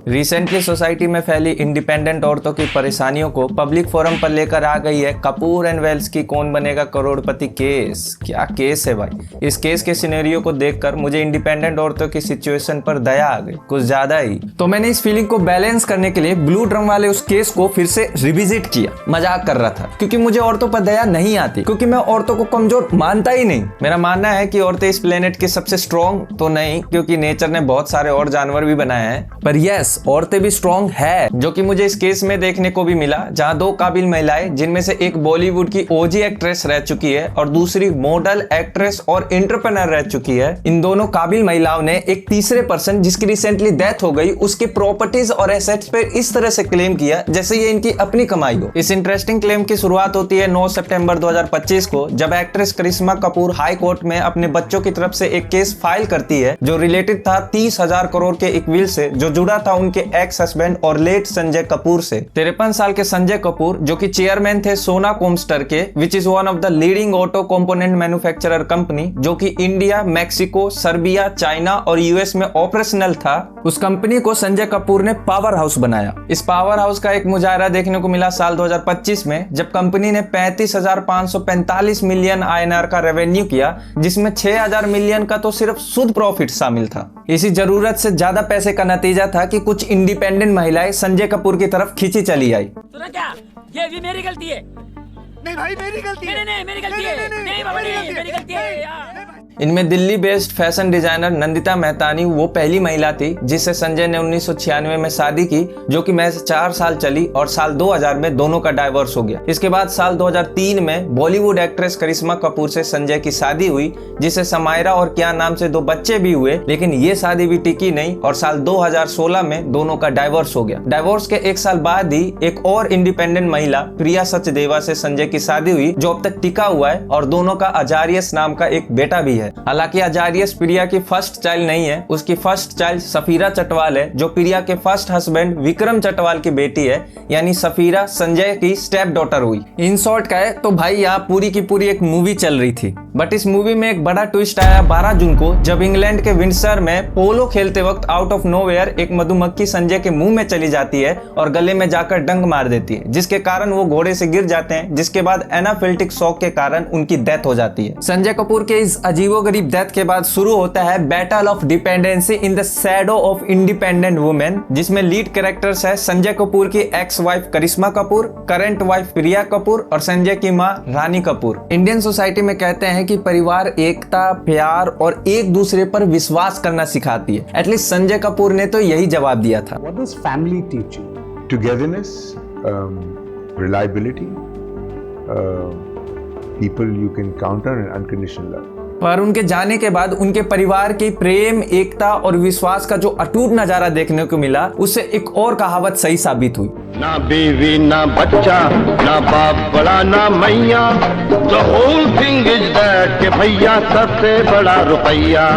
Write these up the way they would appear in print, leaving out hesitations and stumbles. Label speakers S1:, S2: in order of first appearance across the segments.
S1: Recently society में फैली independent औरतों की परेशानियों को पब्लिक फोरम पर लेकर आ गई है कपूर एंड वेल्स की कौन बनेगा करोड़पति केस। क्या केस है भाई। इस केस के सिनेरियो को देखकर मुझे इंडिपेंडेंट औरतों की सिचुएशन पर दया आ गई, कुछ ज्यादा ही। तो मैंने इस फीलिंग को बैलेंस करने के लिए ब्लू ड्रम वाले उस केस को फिर से रिविजिट किया। मजाक कर रहा था क्योंकि मुझे औरतों पर दया नहीं आती, क्योंकि मैं औरतों को कमजोर मानता ही नहीं। मेरा मानना है कि औरतें इस प्लेनेट की सबसे स्ट्रॉन्ग तो नहीं, क्योंकि नेचर ने बहुत सारे और जानवर भी बनाए हैं, पर यस औरतें भी स्ट्रॉन्ग है, जो कि मुझे इस केस में देखने को भी मिला, जहां दो काबिल महिलाएं, जिनमें से एक बॉलीवुड की ओजी एक्ट्रेस रह चुकी है और दूसरी मॉडल, एक्ट्रेस और एंटरप्रेन्योर रह चुकी है। इन दोनों काबिल महिलाओं ने एक तीसरे पर्सन जिसकी रिसेंटली डेथ हो गई उसकी प्रॉपर्टीज और एसेट्स पे इस तरह से क्लेम किया जैसे ये इनकी अपनी कमाई हो। इस इंटरेस्टिंग क्लेम की शुरुआत होती है 9 सितंबर 2025 को, जब एक्ट्रेस करिश्मा कपूर हाई कोर्ट में अपने बच्चों की तरफ से एक केस फाइल करती है जो रिलेटेड था 30,000 करोड़ के एक विल से, जो जुड़ा था उनके एक्स हस्बैंड और लेट संजय कपूर से। 53 साल के संजय कपूर, जो कि चेयरमैन थे सोना कोमस्टर के, which is one of the leading auto component manufacturer company, जो कि इंडिया, मैक्सिको, सर्बिया, चाइना और यूएस में ऑपरेशनल था। उस कंपनी को संजय कपूर ने पावर हाउस बनाया। इस पावर हाउस का एक मुजाहरा देखने को मिला साल 2025 में, जब कंपनी ने 35,545 मिलियन INR का रेवेन्यू किया, जिसमें 6,000 मिलियन का तो सिर्फ शुद्ध प्रॉफिट शामिल था। इसी जरूरत से ज्यादा पैसे का नतीजा था कि कुछ इंडिपेंडेंट महिलाएं संजय कपूर की तरफ खींची चली आई।
S2: सुना क्या? ये भी मेरी गलती है। नहीं भाई मेरी गलती है। नहीं मेरी गलती है। नहीं बाबा नहीं मेरी गलती है यार।
S1: इनमें Delhi based fashion designer Nandita Mahtani वो पहली महिला थी जिससे संजय ने 1996 में शादी की, जो कि महज 4 साल चली और साल 2000 में दोनों का डाइवोर्स हो गया। इसके बाद साल 2003 में बॉलीवुड एक्ट्रेस करिश्मा कपूर से संजय की शादी हुई, जिसे समायरा और क्या नाम से 2 बच्चे भी हुए, लेकिन ये शादी भी टिकी नहीं और साल 2016 में दोनों का डाइवोर्स हो गया। डाइवोर्स के 1 साल बाद ही एक और इंडिपेंडेंट महिला प्रिया सचदेवा से संजय की शादी हुई, जो अब तक टिका हुआ है और दोनों का अजारियस नाम का एक बेटा भी है। हालांकि अजारियस प्रिया की फर्स्ट चाइल्ड नहीं है, उसकी फर्स्ट चाइल्ड सफीरा चटवाल है, जो प्रिया के फर्स्ट हस्बैंड विक्रम चटवाल की बेटी है, यानी सफीरा संजय की स्टेप डॉटर हुई। इन शॉर्ट का है तो भाई यहाँ पूरी की पूरी एक मूवी चल रही थी, बट इस मूवी में एक बड़ा ट्विस्ट आया 12 जून को, जब इंग्लैंड के विंडसर में पोलो खेलते वक्त आउट ऑफ नोवेयर एक मधुमक्खी संजय के मुंह में चली जाती है और गले में जाकर डंक मार देती है, जिसके कारण वो घोड़े से गिर जाते हैं, जिसके बाद एनाफिल्टिक शॉक के कारण उनकी डेथ हो जाती है। संजय कपूर के इस अजीबोगरीब डेथ के बाद शुरू होता है battle of dependency in the shadow of independent women, जिसमें लीड कैरेक्टर्स है संजय कपूर की एक्स वाइफ करिश्मा कपूर, करंट वाइफ प्रिया कपूर और संजय की मां रानी कपूर। इंडियन सोसाइटी में कहते हैं कि परिवार एकता, प्यार और एक दूसरे पर विश्वास करना सिखाती है। एटलीस्ट संजय कपूर ने तो यही जवाब दिया था।
S3: What does family teach you?
S4: Togetherness, reliability, people you can count on, and unconditional love.
S1: पर उनके जाने के बाद उनके परिवार की प्रेम, एकता और विश्वास का जो अटूट नजारा देखने को मिला, उससे एक और कहावत सही साबित हुई।
S5: ना बीवी ना बच्चा ना बाप बड़ा ना मैया, the whole thing is that के भैया सबसे बड़ा रुपया।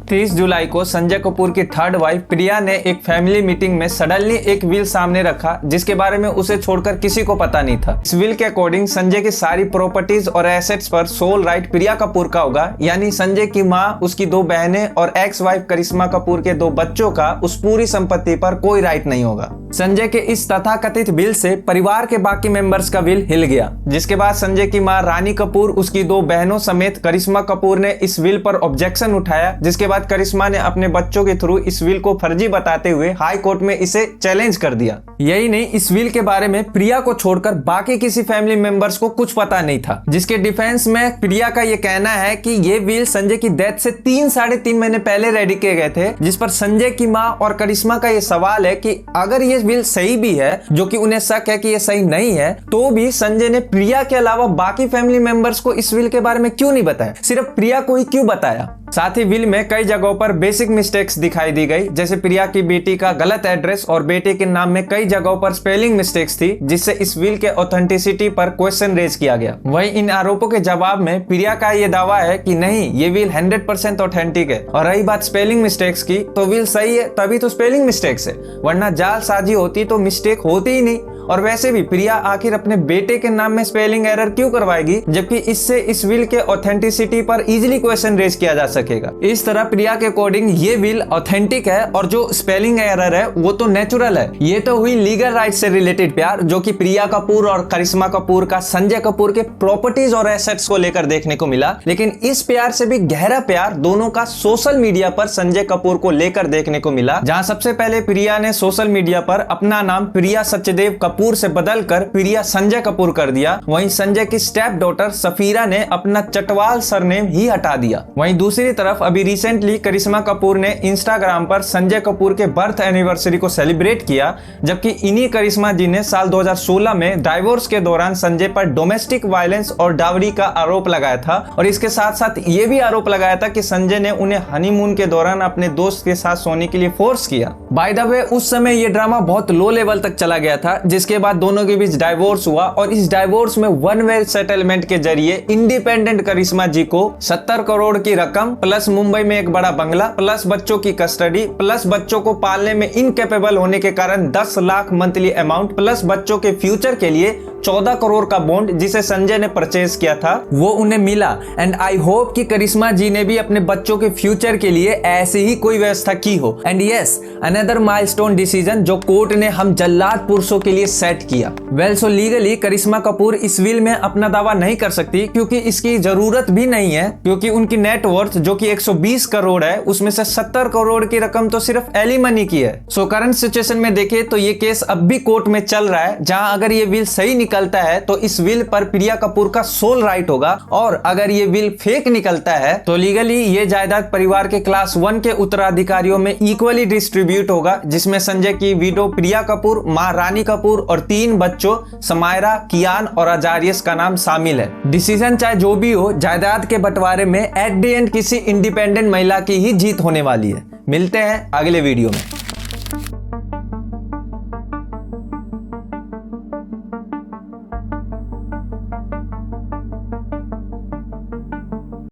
S1: 30 जुलाई को संजय कपूर की थर्ड वाइफ प्रिया ने एक फैमिली मीटिंग में सडनली एक विल सामने रखा, जिसके बारे में उसे छोड़कर किसी को पता नहीं था। इस विल के अकॉर्डिंग संजय की सारी प्रॉपर्टीज और एसेट्स पर सोल राइट प्रिया कपूर का होगा, यानी संजय की मां, उसकी 2 बहनें और एक्स वाइफ करिश्मा कपूर के 2 बच्चों का उस पूरी संपत्ति पर कोई राइट नहीं होगा। संजय के इस तथाकथित विल से परिवार के बाकी मेंबर्स का विल हिल गया, जिसके बाद संजय की मां रानी कपूर, उसकी 2 बहनों समेत करिश्मा कपूर ने इस विल पर ऑब्जेक्शन उठाया, जिसके बाद करिश्मा ने अपने बच्चों के थ्रू इस विल को फर्जी बताते हुए हाई कोर्ट में इसे चैलेंज कर दिया। यही नहीं, इस विल के बारे में प्रिया को छोड़कर बाकी किसी फैमिली मेंबर्स को कुछ पता नहीं था, जिसके डिफेंस में प्रिया का ये कहना है कि ये विल संजय की डेथ से 3-3.5 महीने पहले रेडी किए गए थे, जिस पर संजय की मां और करिश्मा का ये सवाल है कि अगर ये विल सही भी है, जो कि उन्हें शक है कि ये सही नहीं है, तो भी संजय ने प्रिया के अलावा बाकी फैमिली मेंबर्स को इस विल के बारे में क्यों नहीं बताया, सिर्फ प्रिया को ही क्यों बताया। साथ ही विल में कई जगहों पर बेसिक मिस्टेक्स दिखाई दी गई, जैसे प्रिया की बेटी का गलत एड्रेस और बेटे के नाम में कई जगहों पर स्पेलिंग मिस्टेक्स थी, जिससे इस विल के ऑथेंटिसिटी पर क्वेश्चन रेज किया गया। वहीं इन आरोपों के जवाब में प्रिया का ये दावा है कि नहीं, ये विल 100% ऑथेंटिक है। और रही बात स्पेलिंग मिस्टेक्स की, तो विल सही है तभी तो स्पेलिंग मिस्टेक्स है, वरना जालसाजी होती तो मिस्टेक होती ही नहीं। और वैसे भी प्रिया आखिर अपने बेटे के नाम में स्पेलिंग एरर क्यों करवाएगी, जबकि इससे इस विल के ऑथेंटिसिटी पर इजीली क्वेश्चन रेज किया जा सकेगा। इस तरह प्रिया के अकॉर्डिंग ये विल ऑथेंटिक है और जो स्पेलिंग एरर है वो तो नेचुरल है। ये तो हुई लीगल राइट से रिलेटेड प्यार, जो कि प्रिया कपूर और करिश्मा कपूर का संजय कपूर के प्रॉपर्टीज और एसेट्स को लेकर देखने को मिला। लेकिन इस प्यार से भी गहरा प्यार दोनों का सोशल मीडिया पर संजय कपूर को लेकर देखने को मिला, जहां सबसे पहले प्रिया ने सोशल मीडिया पर अपना नाम प्रिया सचदेव कपूर से बदलकर प्रिया संजय कपूर कर दिया। वहीं संजय की स्टेप डॉटर सफीरा ने अपना चटवाल सरनेम ही हटा दिया। वहीं दूसरी तरफ अभी रिसेंटली करिश्मा कपूर ने इंस्टाग्राम पर संजय कपूर के बर्थ एनिवर्सरी को सेलिब्रेट किया, जबकि इन्हीं करिश्मा जी ने साल 2016 में डाइवोर्स के दौरान संजय पर डोमेस्टिक वायलेंस और डावरी का आरोप लगाया था। और इसके साथ साथ ये भी आरोप लगाया था कि संजय ने उन्हें हनीमून के दौरान अपने दोस्त के साथ सोने के लिए फोर्स किया। बाय द वे उस समय ये ड्रामा बहुत लो लेवल तक चला गया था, जिसके बाद दोनों के बीच डाइवोर्स हुआ और इस डाइवोर्स में वन वे सेटलमेंट के जरिए इंडिपेंडेंट करिश्मा जी को 70 करोड़ की रकम प्लस मुंबई में एक बड़ा बंगला प्लस बच्चों की कस्टडी प्लस बच्चों को पालने में इनकेपेबल होने के कारण 10 लाख मंथली अमाउंट प्लस बच्चों के फ्यूचर के लिए 14 करोड़ का बॉन्ड जिसे संजय ने परचेज किया था वो उन्हें मिला। एंड आई होप कि करिश्मा जी ने भी अपने बच्चों के फ्यूचर के लिए ऐसी ही कोई व्यवस्था की हो। And yes, another milestone decision जो कोर्ट ने हम जल्लाद पुरुषों के लिए सेट किया। वेल सो लीगली करिश्मा कपूर इस विल में अपना दावा नहीं कर सकती, क्योंकि इसकी जरूरत भी नहीं है, क्योंकि उनकी नेटवर्थ जो कि 120 करोड़ है उसमें से 70 करोड़ की रकम तो सिर्फ एलिमनी की है। सो करंट सिचुएशन में देखें तो ये केस अब भी कोर्ट में चल रहा है, जहां अगर ये विल सही निकलता है तो इस विल पर प्रिया कपूर का सोल राइट होगा, और अगर ये विल फेक निकलता है तो लीगली ये जायदाद परिवार के क्लास 1 के उत्तराधिकारियों में इक्वली डिस्ट्रीब्यूट होगा, जिसमें संजय की विडो प्रिया कपूर, मां रानी कपूर और 3 बच्चों समायरा, कियान और अजारियस का नाम शामिल है। डिसीजन चाहे जो भी हो, जायदाद के बंटवारे में एट द एंड किसी इंडिपेंडेंट महिला की ही जीत होने वाली है। मिलते हैं अगले वीडियो में।